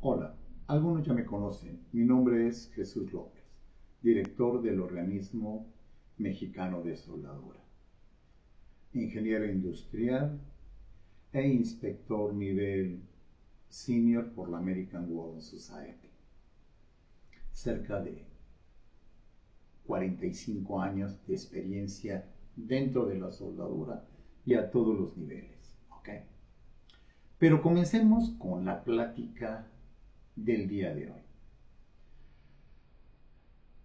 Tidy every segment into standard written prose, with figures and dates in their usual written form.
Hola, algunos ya me conocen. Mi nombre es Jesús López, director del Organismo Mexicano de Soldadura, ingeniero industrial e inspector nivel senior por la American Welding Society. Cerca de 45 años de experiencia dentro de la soldadura y a todos los niveles. ¿Okay? Pero comencemos con la plática del día de hoy.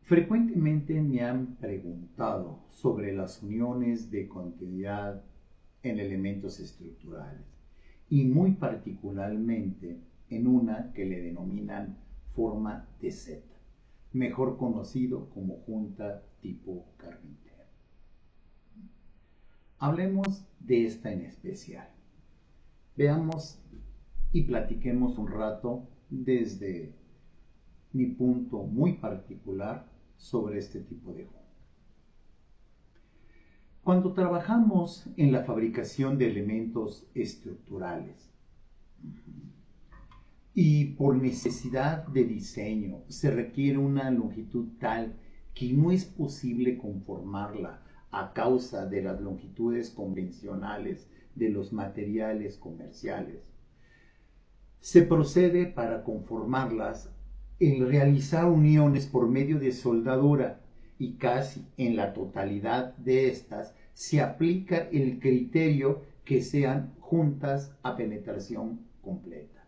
Frecuentemente me han preguntado sobre las uniones de continuidad en elementos estructurales y muy particularmente en una que le denominan forma de Z, mejor conocido como junta tipo carpintero. Hablemos de esta en especial. Veamos y platiquemos un rato desde mi punto muy particular sobre este tipo de junta. Cuando trabajamos en la fabricación de elementos estructurales y por necesidad de diseño se requiere una longitud tal que no es posible conformarla a causa de las longitudes convencionales de los materiales comerciales, se procede para conformarlas en realizar uniones por medio de soldadura y casi en la totalidad de estas se aplica el criterio que sean juntas a penetración completa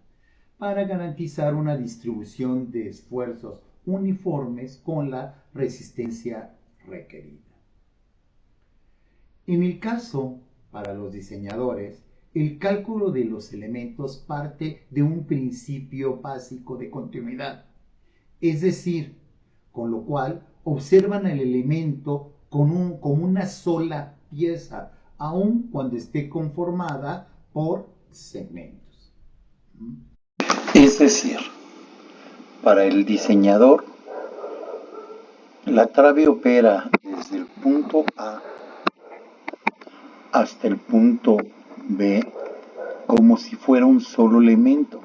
para garantizar una distribución de esfuerzos uniformes con la resistencia requerida. En el caso para los diseñadores, el cálculo de los elementos parte de un principio básico de continuidad, es decir, con lo cual observan el elemento como una sola pieza, aun cuando esté conformada por segmentos. Es decir, para el diseñador, la trave opera desde el punto A hasta el punto B como si fuera un solo elemento.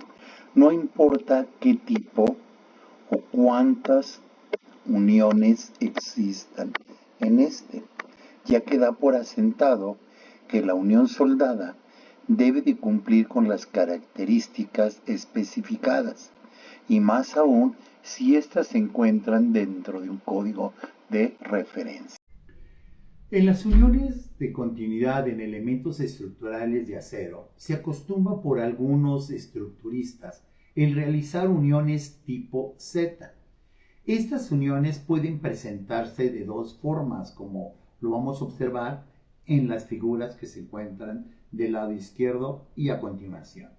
No importa qué tipo o cuántas uniones existan en este, ya que da por asentado que la unión soldada debe de cumplir con las características especificadas, y más aún si éstas se encuentran dentro de un código de referencia. En las uniones de continuidad en elementos estructurales de acero, se acostumbra por algunos estructuristas el realizar uniones tipo Z. Estas uniones pueden presentarse de dos formas, como lo vamos a observar en las figuras que se encuentran del lado izquierdo y a continuación.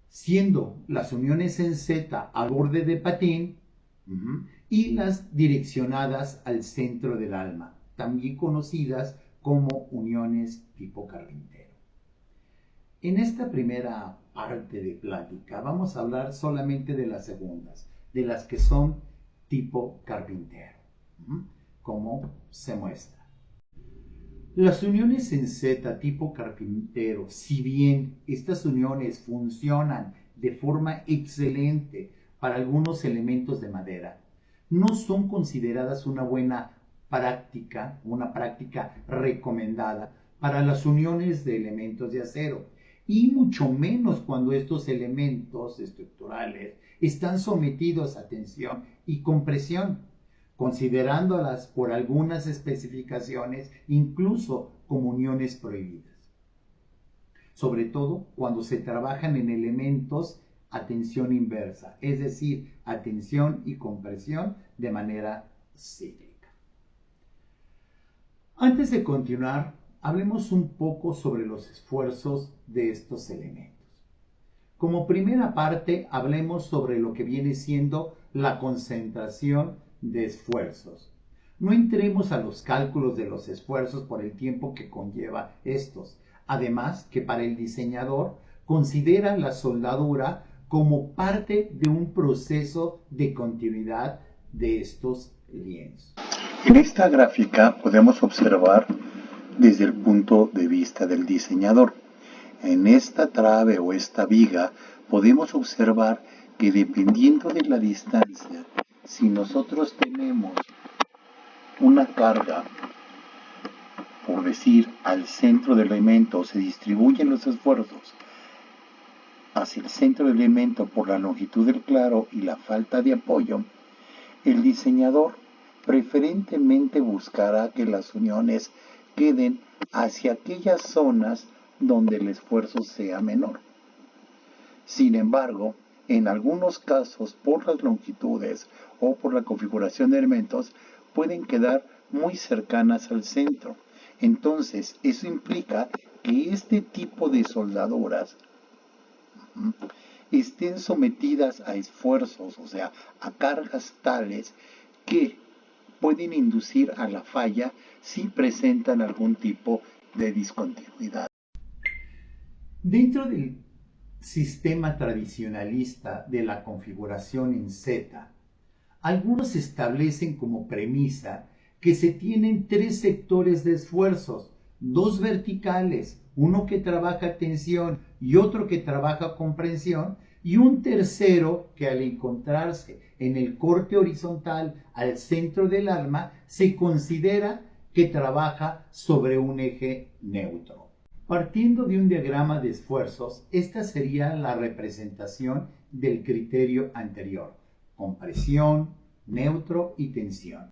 Siendo las uniones en Z al borde de patín y las direccionadas al centro del alma, también conocidas como uniones tipo carpintero. En esta primera parte de plática vamos a hablar solamente de las segundas, de las que son tipo carpintero, como se muestra. Las uniones en Z tipo carpintero, si bien estas uniones funcionan de forma excelente para algunos elementos de madera, no son consideradas una buena práctica, una práctica recomendada para las uniones de elementos de acero, y mucho menos cuando estos elementos estructurales están sometidos a tensión y compresión, considerándolas por algunas especificaciones incluso como uniones prohibidas. Sobre todo cuando se trabajan en elementos a tensión inversa, es decir, a tensión y compresión de manera cíclica. Antes de continuar, hablemos un poco sobre los esfuerzos de estos elementos. Como primera parte, hablemos sobre lo que viene siendo la concentración de esfuerzos. No entremos a los cálculos de los esfuerzos por el tiempo que conlleva estos. Además, que para el diseñador considera la soldadura como parte de un proceso de continuidad de estos lienzos. En esta gráfica podemos observar desde el punto de vista del diseñador. En esta trave o esta viga podemos observar que dependiendo de la distancia, si nosotros tenemos una carga, por decir, al centro del elemento, se distribuyen los esfuerzos hacia el centro del elemento por la longitud del claro y la falta de apoyo, el diseñador preferentemente buscará que las uniones queden hacia aquellas zonas donde el esfuerzo sea menor. Sin embargo, en algunos casos, por las longitudes o por la configuración de elementos, pueden quedar muy cercanas al centro. Entonces, eso implica que este tipo de soldaduras estén sometidas a esfuerzos, o sea, a cargas tales que pueden inducir a la falla si presentan algún tipo de discontinuidad. Dentro del sistema tradicionalista de la configuración en Z, algunos establecen como premisa que se tienen tres sectores de esfuerzos, dos verticales, uno que trabaja tensión y otro que trabaja comprensión, y un tercero que al encontrarse en el corte horizontal al centro del arma se considera que trabaja sobre un eje neutro. Partiendo de un diagrama de esfuerzos, esta sería la representación del criterio anterior: compresión, neutro y tensión.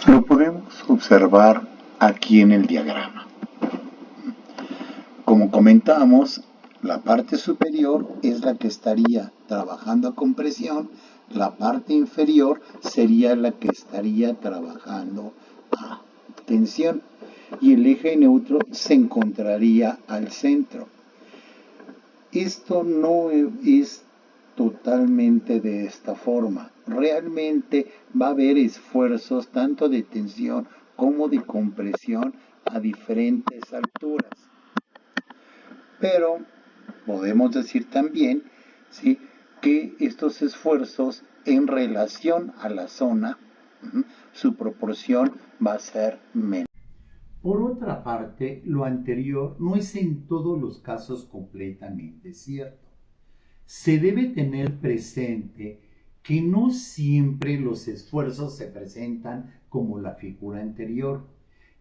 Lo podemos observar aquí en el diagrama. Como comentamos, la parte superior es la que estaría trabajando a compresión, la parte inferior sería la que estaría trabajando a tensión y el eje neutro se encontraría al centro. Esto no es totalmente de esta forma. Realmente va a haber esfuerzos tanto de tensión como de compresión a diferentes alturas. Pero podemos decir también, ¿sí?, que estos esfuerzos en relación a la zona, su proporción va a ser menor. Por otra parte, lo anterior no es en todos los casos completamente cierto. Se debe tener presente que no siempre los esfuerzos se presentan como la figura anterior,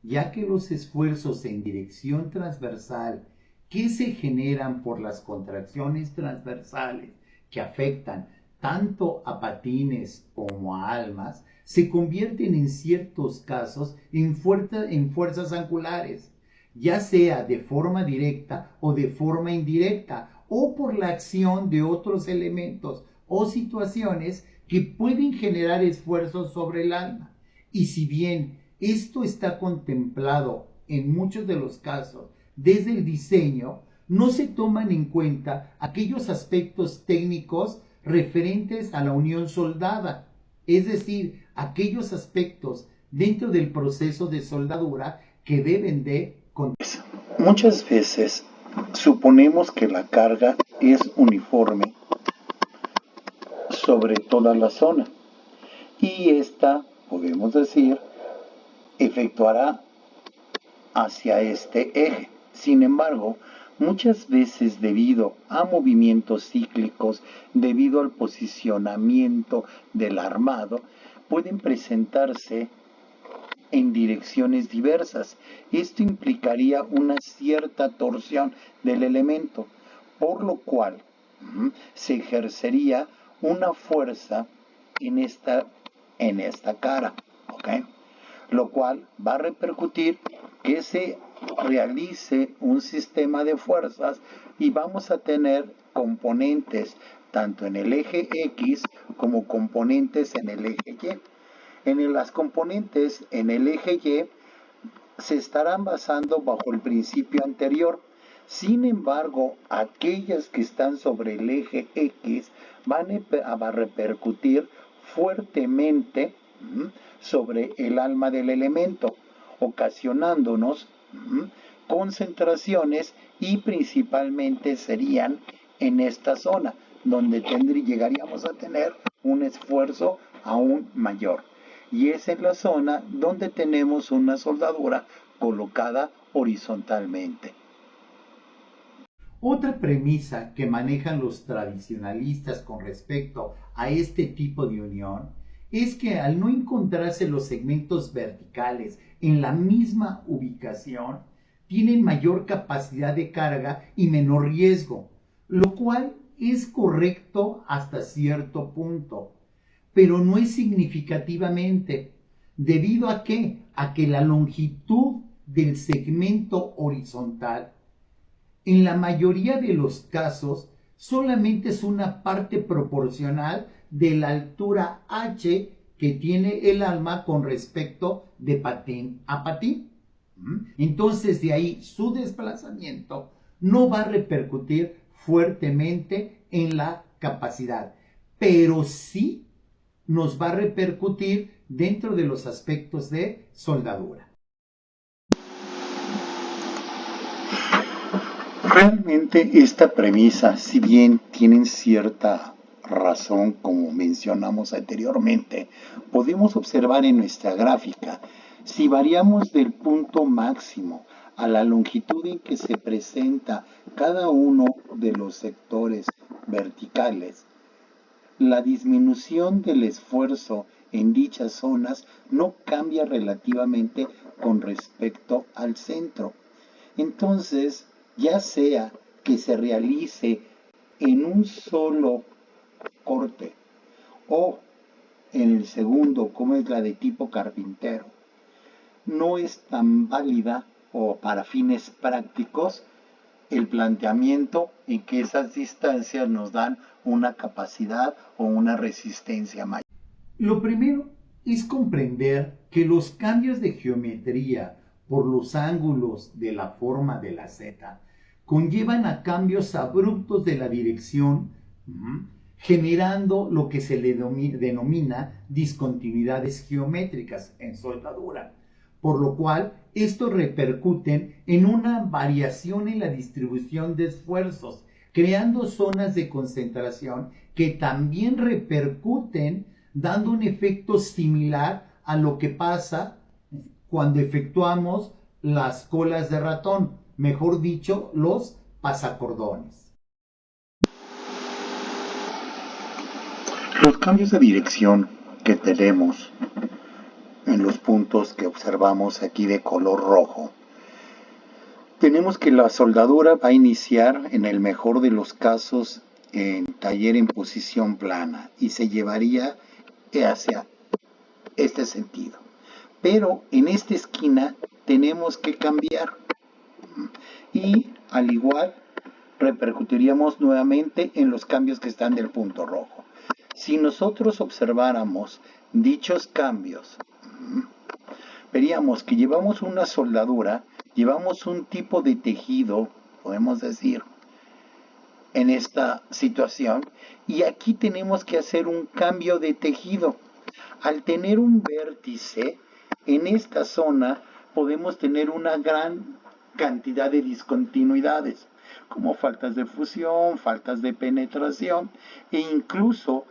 ya que los esfuerzos en dirección transversal que se generan por las contracciones transversales que afectan tanto a patines como a almas, se convierten en ciertos casos en fuerzas angulares, ya sea de forma directa o de forma indirecta, o por la acción de otros elementos o situaciones que pueden generar esfuerzos sobre el alma. Y si bien esto está contemplado en muchos de los casos desde el diseño, no se toman en cuenta aquellos aspectos técnicos referentes a la unión soldada, es decir, aquellos aspectos dentro del proceso de soldadura que deben de controlar. Muchas veces suponemos que la carga es uniforme sobre toda la zona y esta, podemos decir, efectuará hacia este eje. Sin embargo, muchas veces debido a movimientos cíclicos, debido al posicionamiento del armado, pueden presentarse en direcciones diversas. Esto implicaría una cierta torsión del elemento, por lo cual se ejercería una fuerza en esta cara, ¿ok? Lo cual va a repercutir que se realice un sistema de fuerzas y vamos a tener componentes tanto en el eje X como componentes en el eje Y. Las componentes en el eje Y se estarán basando bajo el principio anterior. Sin embargo, aquellas que están sobre el eje X van a repercutir fuertemente sobre el alma del elemento, ocasionándonos concentraciones y principalmente serían en esta zona, donde llegaríamos a tener un esfuerzo aún mayor. Y es en la zona donde tenemos una soldadura colocada horizontalmente. Otra premisa que manejan los tradicionalistas con respecto a este tipo de unión es que al no encontrarse los segmentos verticales en la misma ubicación, tienen mayor capacidad de carga y menor riesgo, lo cual es correcto hasta cierto punto, pero no es significativamente. ¿Debido a qué? A que la longitud del segmento horizontal en la mayoría de los casos solamente es una parte proporcional de la altura h que tiene el alma con respecto de patín a patín. Entonces de ahí su desplazamiento no va a repercutir fuertemente en la capacidad, pero sí nos va a repercutir dentro de los aspectos de soldadura. Realmente esta premisa, si bien tienen cierta razón como mencionamos anteriormente, podemos observar en nuestra gráfica, si variamos del punto máximo a la longitud en que se presenta cada uno de los sectores verticales, la disminución del esfuerzo en dichas zonas no cambia relativamente con respecto al centro. Entonces, ya sea que se realice en un solo corte o en el segundo, como es la de tipo carpintero, no es tan válida o para fines prácticos el planteamiento en que esas distancias nos dan una capacidad o una resistencia mayor. Lo primero es comprender que los cambios de geometría por los ángulos de la forma de la Z conllevan a cambios abruptos de la dirección, generando lo que se le denomina discontinuidades geométricas en soldadura, por lo cual estos repercuten en una variación en la distribución de esfuerzos, creando zonas de concentración que también repercuten, dando un efecto similar a lo que pasa cuando efectuamos las colas de ratón, mejor dicho, los pasacordones. Los cambios de dirección que tenemos en los puntos que observamos aquí de color rojo, tenemos que la soldadura va a iniciar en el mejor de los casos en taller en posición plana y se llevaría hacia este sentido. Pero en esta esquina tenemos que cambiar y al igual repercutiríamos nuevamente en los cambios que están del punto rojo. Si nosotros observáramos dichos cambios, veríamos que llevamos una soldadura, llevamos un tipo de tejido, podemos decir, en esta situación, y aquí tenemos que hacer un cambio de tejido. Al tener un vértice, en esta zona podemos tener una gran cantidad de discontinuidades, como faltas de fusión, faltas de penetración, e incluso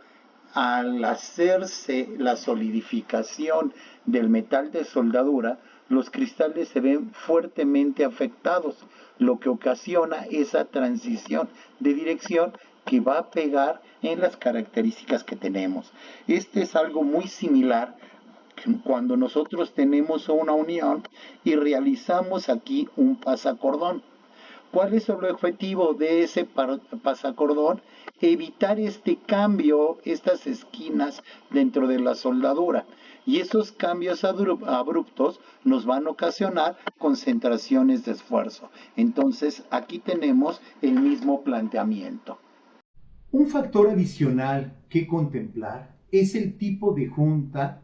al hacerse la solidificación del metal de soldadura, los cristales se ven fuertemente afectados, lo que ocasiona esa transición de dirección que va a pegar en las características que tenemos. Este es algo muy similar cuando nosotros tenemos una unión y realizamos aquí un pasacordón. ¿Cuál es el objetivo de ese pasacordón? Evitar este cambio, estas esquinas dentro de la soldadura. Y esos cambios abruptos nos van a ocasionar concentraciones de esfuerzo. Entonces, aquí tenemos el mismo planteamiento. Un factor adicional que contemplar es el tipo de junta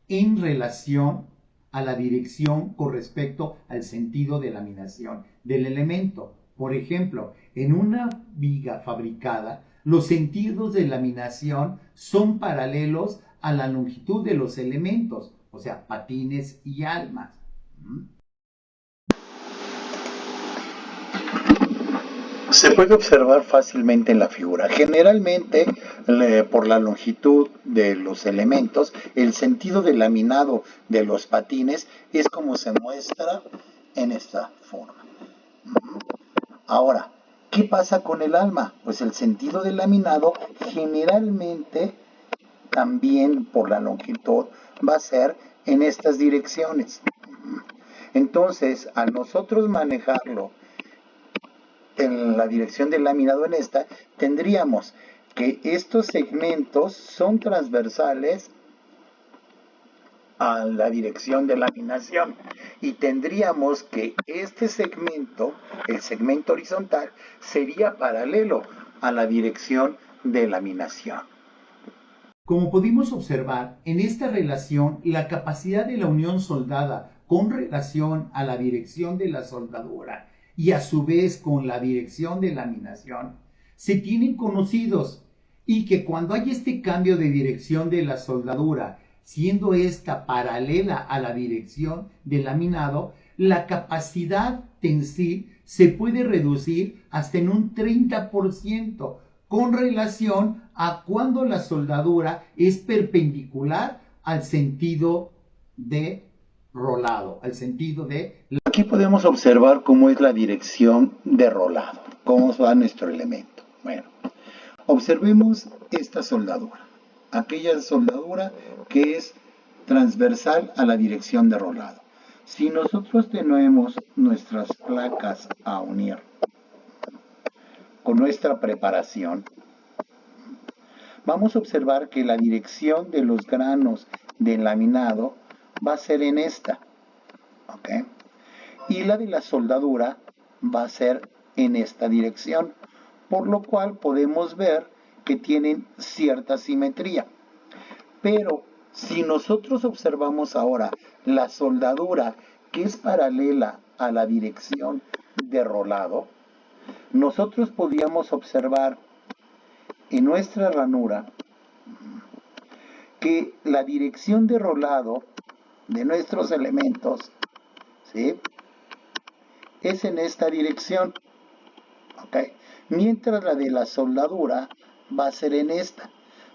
en relación a la dirección con respecto al sentido de laminación del elemento. Por ejemplo, en una viga fabricada, los sentidos de laminación son paralelos a la longitud de los elementos, o sea, patines y almas. Se puede observar fácilmente en la figura. Generalmente, por la longitud de los elementos, el sentido de laminado de los patines es como se muestra en esta forma. Ahora, ¿Qué pasa con el alma? Pues el sentido del laminado generalmente también por la longitud va a ser en estas direcciones. Entonces, al nosotros manejarlo en la dirección del laminado en esta, tendríamos que estos segmentos son transversales a la dirección de laminación y tendríamos que este segmento, el segmento horizontal, sería paralelo a la dirección de laminación. Como pudimos observar, en esta relación, la capacidad de la unión soldada con relación a la dirección de la soldadura y a su vez con la dirección de laminación se tienen conocidos y que cuando hay este cambio de dirección de la soldadura, siendo esta paralela a la dirección del laminado, la capacidad tensil se puede reducir hasta en un 30% con relación a cuando la soldadura es perpendicular al sentido de rolado, al sentido de... Aquí podemos observar cómo es la dirección de rolado, cómo va nuestro elemento. Bueno, observemos esta soldadura, aquella soldadura que es transversal a la dirección de rolado. Si nosotros tenemos nuestras placas a unir con nuestra preparación, vamos a observar que la dirección de los granos del laminado va a ser en esta, ¿ok? Y la de la soldadura va a ser en esta dirección, por lo cual podemos ver que tienen cierta simetría. Pero si nosotros observamos ahora la soldadura que es paralela a la dirección de rolado, nosotros podríamos observar en nuestra ranura que la dirección de rolado de nuestros elementos, ¿sí?, es en esta dirección, ¿ok? Mientras la de la soldadura va a ser en esta.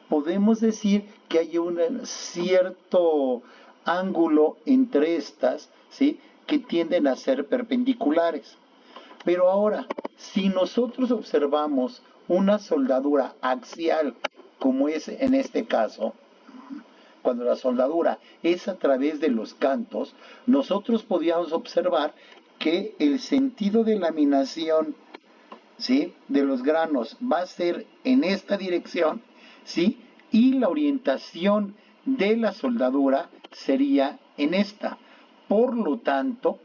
Podemos decir que hay un cierto ángulo entre estas, ¿sí?, que tienden a ser perpendiculares. Pero ahora, si nosotros observamos una soldadura axial, como es en este caso, cuando la soldadura es a través de los cantos, nosotros podíamos observar que el sentido de laminación, ¿sí?, de los granos va a ser en esta dirección, ¿sí?, y la orientación de la soldadura sería en esta. Por lo tanto,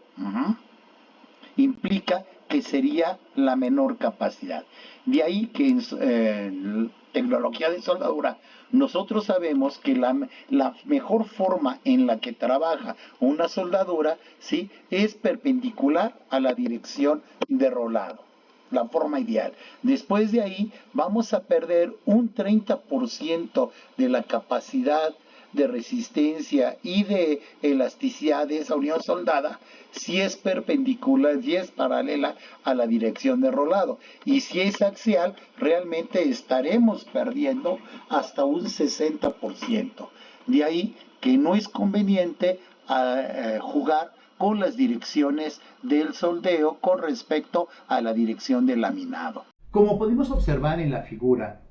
implica que sería la menor capacidad. De ahí que en tecnología de soldadura nosotros sabemos que la mejor forma en la que trabaja una soldadura, ¿sí?, es perpendicular a la dirección de rolado, la forma ideal. Después de ahí vamos a perder un 30% de la capacidad de resistencia y de elasticidad de esa unión soldada si es perpendicular, si es paralela a la dirección de rolado. Y si es axial, realmente estaremos perdiendo hasta un 60%. De ahí que no es conveniente jugar con las direcciones del soldeo con respecto a la dirección del laminado. Como podemos observar en la figura,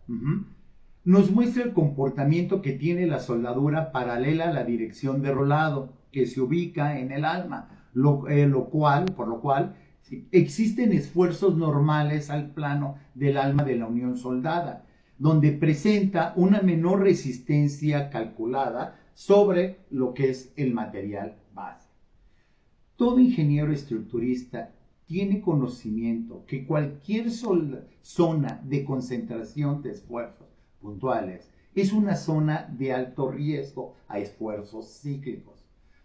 nos muestra el comportamiento que tiene la soldadura paralela a la dirección de rolado que se ubica en el alma, por lo cual sí, existen esfuerzos normales al plano del alma de la unión soldada, donde presenta una menor resistencia calculada sobre lo que es el material base. Todo ingeniero estructurista tiene conocimiento que cualquier zona de concentración de esfuerzos puntuales es una zona de alto riesgo a esfuerzos cíclicos,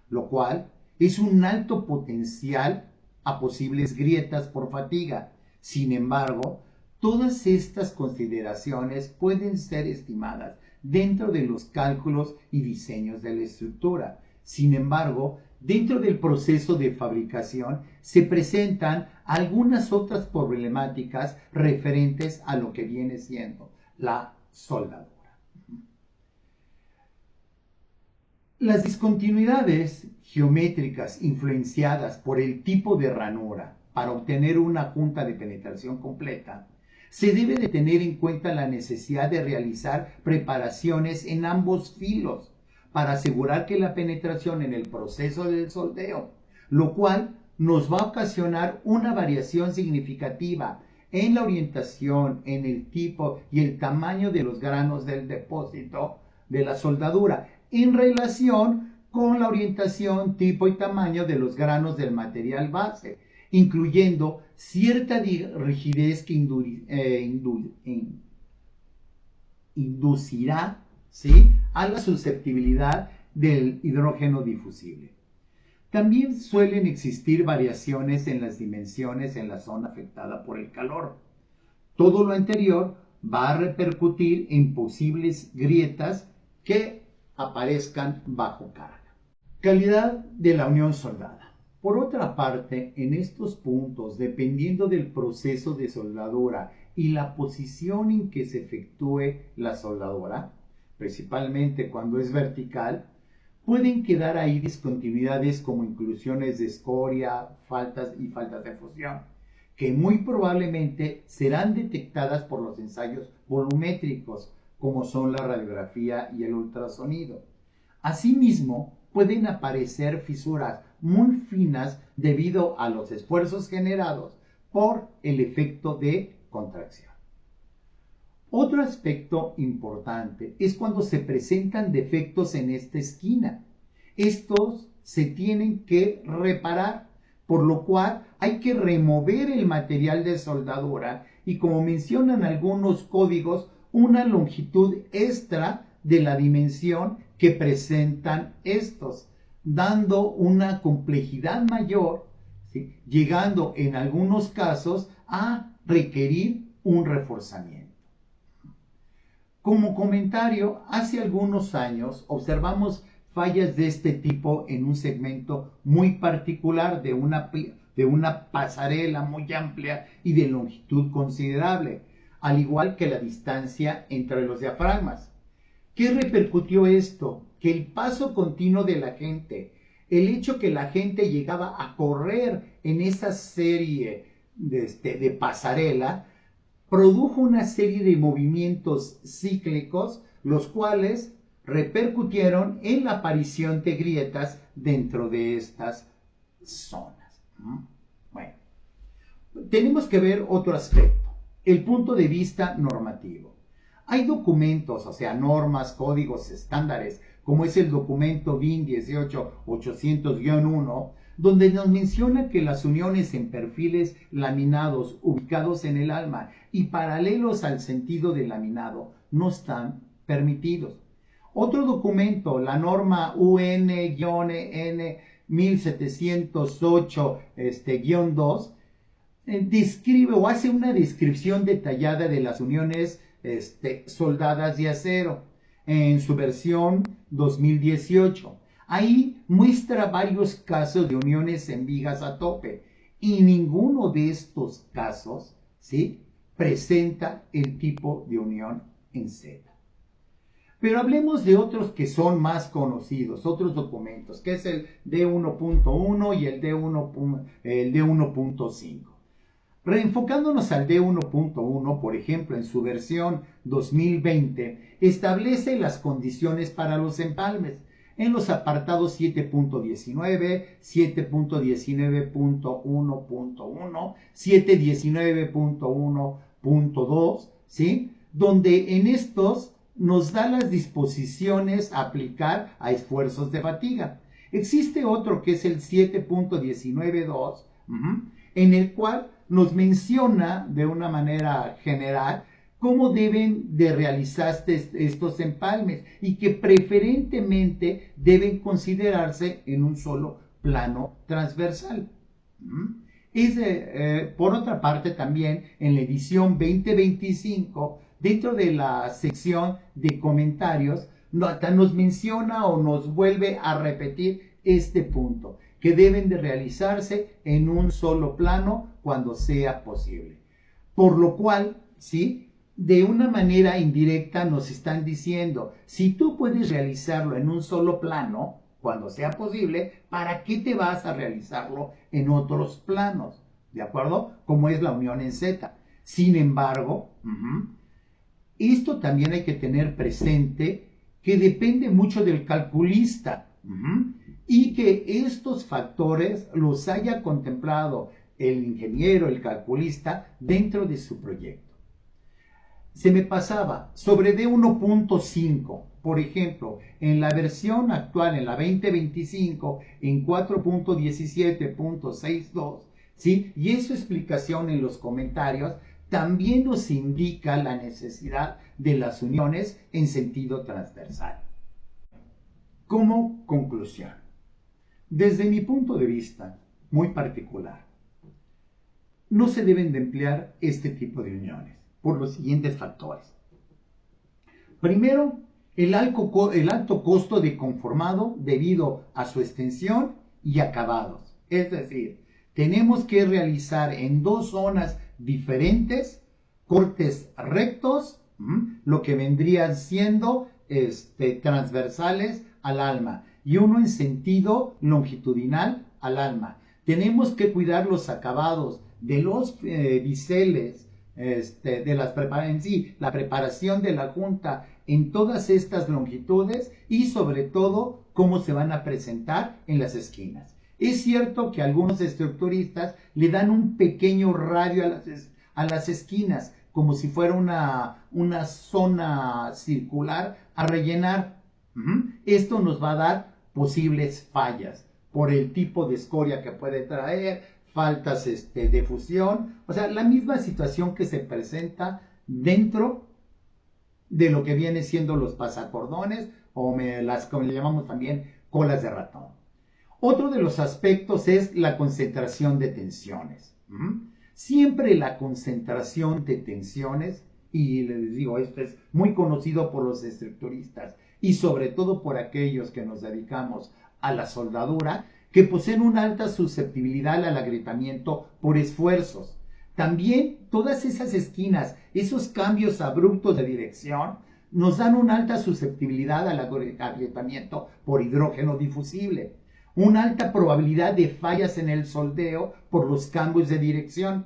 lo cual es un alto potencial a posibles grietas por fatiga. Sin embargo, todas estas consideraciones pueden ser estimadas dentro de los cálculos y diseños de la estructura. Sin embargo, dentro del proceso de fabricación se presentan algunas otras problemáticas referentes a lo que viene siendo la soldadura. Las discontinuidades geométricas influenciadas por el tipo de ranura para obtener una junta de penetración completa, se debe de tener en cuenta la necesidad de realizar preparaciones en ambos filos para asegurar que la penetración en el proceso del soldeo, lo cual nos va a ocasionar una variación significativa en la orientación, en el tipo y el tamaño de los granos del depósito de la soldadura en relación con la orientación, tipo y tamaño de los granos del material base, incluyendo cierta rigidez que inducirá, ¿sí?, a la susceptibilidad del hidrógeno difusible. También suelen existir variaciones en las dimensiones en la zona afectada por el calor. Todo lo anterior va a repercutir en posibles grietas que aparezcan bajo carga. Calidad de la unión soldada. Por otra parte, en estos puntos, dependiendo del proceso de soldadura y la posición en que se efectúe la soldadura, principalmente cuando es vertical, pueden quedar ahí discontinuidades como inclusiones de escoria, faltas de fusión, que muy probablemente serán detectadas por los ensayos volumétricos, como son la radiografía y el ultrasonido. Asimismo, pueden aparecer fisuras muy finas debido a los esfuerzos generados por el efecto de contracción. Otro aspecto importante es cuando se presentan defectos en esta esquina. Estos se tienen que reparar, por lo cual hay que remover el material de soldadura y, como mencionan algunos códigos, una longitud extra de la dimensión que presentan estos, dando una complejidad mayor, ¿sí?, llegando en algunos casos a requerir un reforzamiento. Como comentario, hace algunos años observamos fallas de este tipo en un segmento muy particular de una pasarela muy amplia y de longitud considerable, al igual que la distancia entre los diafragmas. ¿Qué repercutió esto? Que el paso continuo de la gente, el hecho que la gente llegaba a correr en esa serie de pasarela, produjo una serie de movimientos cíclicos, los cuales repercutieron en la aparición de grietas dentro de estas zonas. Bueno, tenemos que ver otro aspecto, el punto de vista normativo. Hay documentos, o sea, normas, códigos, estándares, como es el documento BIN 18800-1, donde nos menciona que las uniones en perfiles laminados ubicados en el alma y paralelos al sentido del laminado no están permitidos. Otro documento, la norma UN-EN 1708-2, describe o hace una descripción detallada de las uniones soldadas de acero en su versión 2018. Ahí muestra varios casos de uniones en vigas a tope y ninguno de estos casos, ¿sí?, presenta el tipo de unión en Z. Pero hablemos de otros que son más conocidos, otros documentos, que es el D1.1 y el D1.5. Reenfocándonos al D1.1, por ejemplo, en su versión 2020, establece las condiciones para los empalmes en los apartados 7.19, 7.19.1.1, 7.19.1.2, ¿sí?, donde en estos nos da las disposiciones a aplicar a esfuerzos de fatiga. Existe otro que es el 7.19.2, en el cual nos menciona de una manera general cómo deben de realizarse estos empalmes y que preferentemente deben considerarse en un solo plano transversal. Por otra parte, también en la edición 2025, dentro de la sección de comentarios, nos menciona o nos vuelve a repetir este punto, que deben de realizarse en un solo plano cuando sea posible. Por lo cual, ¿sí?, de una manera indirecta nos están diciendo, si tú puedes realizarlo en un solo plano, cuando sea posible, ¿para qué te vas a realizarlo en otros planos? ¿de acuerdo? Como es la unión en Z. Sin embargo, esto también hay que tener presente que depende mucho del calculista y que estos factores los haya contemplado el ingeniero, el calculista, dentro de su proyecto. Se me pasaba sobre D1.5, por ejemplo, en la versión actual, en la 2025, en 4.17.62, ¿sí? Y esa explicación en los comentarios también nos indica la necesidad de las uniones en sentido transversal. Como conclusión, desde mi punto de vista muy particular, no se deben de emplear este tipo de uniones por los siguientes factores. Primero, el alto costo de conformado debido a su extensión y acabados. Es decir, tenemos que realizar en dos zonas diferentes cortes rectos, lo que vendrían siendo transversales al alma, y uno en sentido longitudinal al alma. Tenemos que cuidar los acabados de los biseles, de la preparación de la junta en todas estas longitudes y sobre todo cómo se van a presentar en las esquinas. Es cierto que algunos estructuristas le dan un pequeño radio a las esquinas, como si fuera una zona circular a rellenar. Esto nos va a dar posibles fallas por el tipo de escoria que puede traer, faltas de fusión, o sea, la misma situación que se presenta dentro de lo que viene siendo los pasacordones o como le llamamos también colas de ratón. Otro de los aspectos es la concentración de tensiones. Siempre la concentración de tensiones, y les digo, esto es muy conocido por los estructuristas y sobre todo por aquellos que nos dedicamos a la soldadura, que poseen una alta susceptibilidad al agrietamiento por esfuerzos. También todas esas esquinas, esos cambios abruptos de dirección, nos dan una alta susceptibilidad al agrietamiento por hidrógeno difusible, una alta probabilidad de fallas en el soldeo por los cambios de dirección,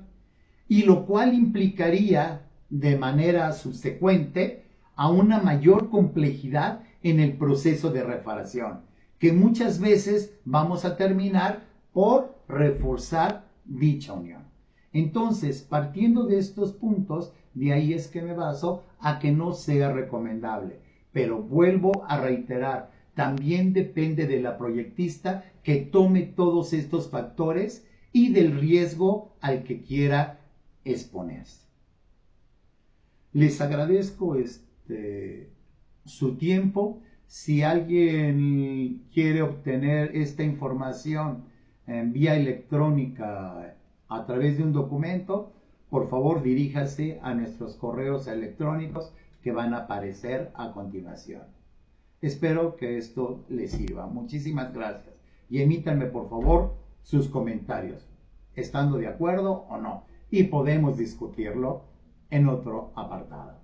y lo cual implicaría de manera subsecuente a una mayor complejidad en el proceso de reparación, que muchas veces vamos a terminar por reforzar dicha unión. Entonces, partiendo de estos puntos, de ahí es que me baso a que no sea recomendable. Pero vuelvo a reiterar, también depende de la proyectista que tome todos estos factores y del riesgo al que quiera exponerse. Les agradezco su tiempo. Si alguien quiere obtener esta información en vía electrónica a través de un documento, por favor diríjase a nuestros correos electrónicos que van a aparecer a continuación. Espero que esto les sirva. Muchísimas gracias. Y emítanme por favor sus comentarios, estando de acuerdo o no. Y podemos discutirlo en otro apartado.